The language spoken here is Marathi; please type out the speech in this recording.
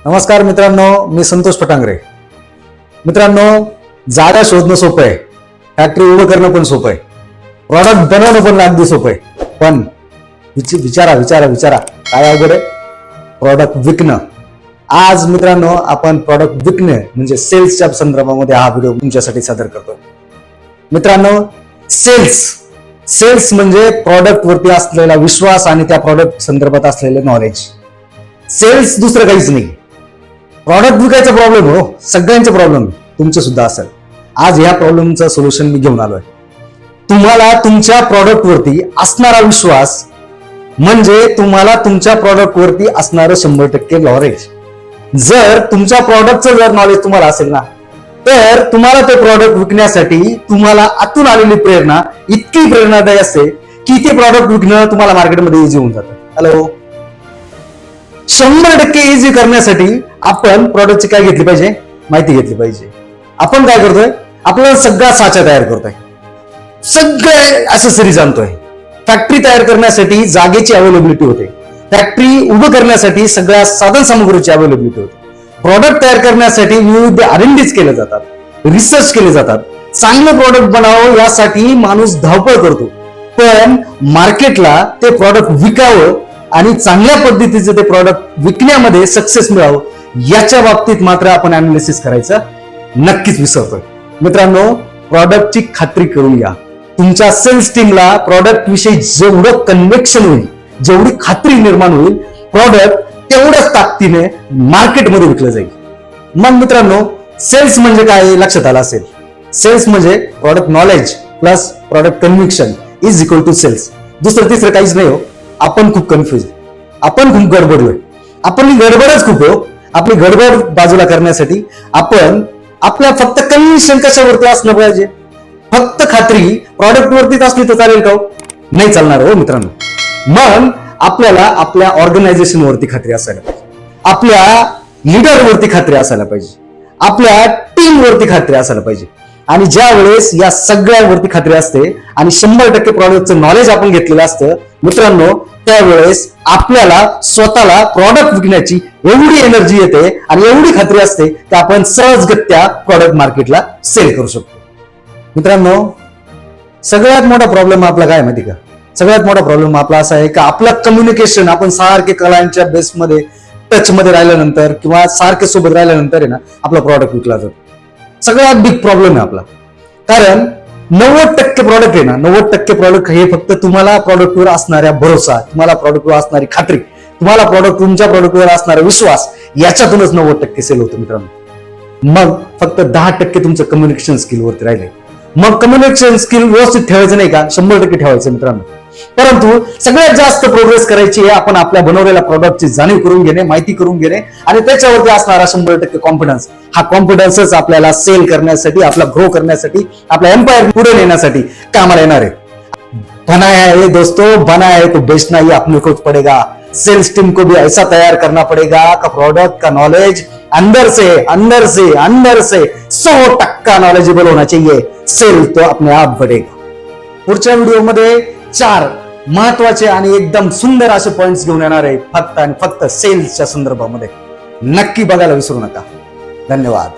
नमस्कार मित्रांनो, मी संतोष पटांगरे. मित्रांनो, जागा शोधणं सोपं आहे, फॅक्टरी उभं करणं पण सोपं आहे, प्रॉडक्ट बनवणं पण अगदी सोपं आहे. पण विचारा काय अवघड आहे? प्रॉडक्ट विकणं. आज मित्रांनो आपण प्रॉडक्ट विकणे म्हणजे सेल्सच्या संदर्भामध्ये हा व्हिडिओ तुमच्यासाठी सादर करतो. मित्रांनो, सेल्स म्हणजे प्रॉडक्ट वरती असलेला विश्वास आणि त्या प्रॉडक्ट संदर्भात असलेले नॉलेज. सेल्स दुसरं काहीच नाही. प्रॉडक्ट विकायचा प्रॉब्लेम हो, सगळ्यांचे प्रॉब्लेम, तुमचे सुद्धा असेल. आज या प्रॉब्लेमचं सोल्युशन मी घेऊन आलोय. तुम्हाला तुमच्या प्रॉडक्ट वरती असणारा विश्वास म्हणजे तुम्हाला तुमच्या प्रॉडक्ट वरती असणारं 100% नॉलेज. जर तुमच्या प्रॉडक्टचं जर नॉलेज तुम्हाला असेल ना, तर तुम्हाला ते प्रॉडक्ट विकण्यासाठी तुम्हाला आतून आलेली प्रेरणा इतकी प्रेरणादायी असते की ते प्रॉडक्ट विकणं तुम्हाला मार्केटमध्ये इझी होऊन जातं. हॅलो, 100% इझी करण्यासाठी आपण प्रॉडक्टची काय घेतली पाहिजे? माहिती घेतली पाहिजे. आपण काय करतोय? आपल्याला सगळा साचा तयार करतोय, सगळे ऍक्सेसरीज आणतोय. फॅक्टरी तयार करण्यासाठी जागेची अवेलेबिलिटी होते, फॅक्टरी उभं करण्यासाठी सगळ्या साधन सामुग्रीची अवेलेबिलिटी होते, प्रॉडक्ट तयार करण्यासाठी विविध R&Ds केले जातात, रिसर्च केले जातात. चांगलं प्रॉडक्ट बनावं यासाठी माणूस धावपळ करतो. पण मार्केटला ते प्रॉडक्ट विकावं आणि चांगल्या पद्धतीचे ते प्रॉडक्ट विकण्यामध्ये सक्सेस मिळावं याच्या बाबतीत मात्र आपण अनालिसिस करायचं नक्कीच विसरतोय. मित्रांनो, प्रॉडक्टची खात्री करून घ्या. तुमच्या सेल्स टीमला प्रॉडक्ट विषयी जेवढं कन्व्हिक्शन होईल, जेवढी खात्री निर्माण होईल, प्रॉडक्ट तेवढ्याच ताकदीने मार्केटमध्ये विकलं जाईल. मग मित्रांनो, सेल्स म्हणजे काय लक्षात आलं असेल? सेल्स म्हणजे product knowledge plus product conviction is equal to sales. दुसरं तिसरं काहीच नाही हो. आपण खूप कन्फ्युज, आपण खूप गडबडलोय. आपली गडबडच खूप हो. आपली गडबड बाजूला करण्यासाठी आपण आपल्या फक्त कन्व्हिक्शन कशावरती असलं पाहिजे? फक्त खात्री प्रॉडक्ट वरतीच असली तर चालेल का? नाही चालणार हो मित्रांनो. मग आपल्याला आपल्या ऑर्गनायझेशन वरती खात्री असायला पाहिजे, आपल्या लीडर वरती खात्री असायला पाहिजे, आपल्या टीम वरती खात्री असायला पाहिजे. आणि ज्या वेळेस या सगळ्यावरती खात्री असते आणि 100% प्रॉडक्टचं नॉलेज आपण घेतलेलं असतं मित्रांनो, त्यावेळेस आपल्याला स्वतःला प्रॉडक्ट विकण्याची एवढी एनर्जी येते आणि एवढी खात्री असते की आपण सहजगत्या प्रॉडक्ट मार्केटला सेल करू शकतो. मित्रांनो, सगळ्यात मोठा प्रॉब्लेम आपला काय माहिती का? सगळ्यात मोठा प्रॉब्लेम आपला असा आहे की आपलं कम्युनिकेशन, आपण सारखे क्लायंटच्या बेसमध्ये टच मध्ये राहिल्यानंतर किंवा सारखे सोबत राहिल्यानंतर आहे ना, आपला प्रॉडक्ट विकला जातो. सगळ्यात बिग प्रॉब्लेम आहे आपला. कारण 90% प्रॉडक्ट आहे ना, 90% प्रॉडक्ट हे फक्त तुम्हाला प्रॉडक्टवर असणाऱ्या भरोसा, तुम्हाला प्रॉडक्टवर असणारी खात्री, तुम्हाला तुमच्या प्रॉडक्टवर असणारा विश्वास याच्यातूनच 90% सेल होतं मित्रांनो. मग फक्त 10% तुमचं कम्युनिकेशन स्किल वरती राहिले. मग कम्युनिकेशन स्किल व्यवस्थित ठेवायचं नाही का? 100% ठेवायचं मित्रांनो. परंतु सगळ्यात जास्त प्रोग्रेस करायची आहे आपण आपल्या बनवलेल्या प्रॉडक्टची जाणीव करून घेणे, माहिती करून घेणे आणि त्याच्यावरती असणारा 100% कॉन्फिडन्स. हा कॉन्फिडन्सच आपल्याला सेल करण्यासाठी, आपला ग्रो करण्यासाठी, आपला एम्पायर पुढे नेण्यासाठी कामाला येणार आहे. बनाया है दोस्तों, बनाया है तो बेचना ही अपने को पड़ेगा. सेल्स टीम को भी ऐसा तैयार करना पड़ेगा का प्रोडक्ट का नॉलेज अंदर से 100% नॉलेजेबल होना चाहिए. सेल तो अपने आप बढ़ेगा. पुढच्या व्हिडिओमध्ये 4 महत्वाचे आणि एकदम सुंदर असे पॉइंट्स घेऊन येणार आहे फक्त आणि फक्त सेल्सच्या संदर्भामध्ये. नक्की बघायला विसरू नका. धन्यवाद.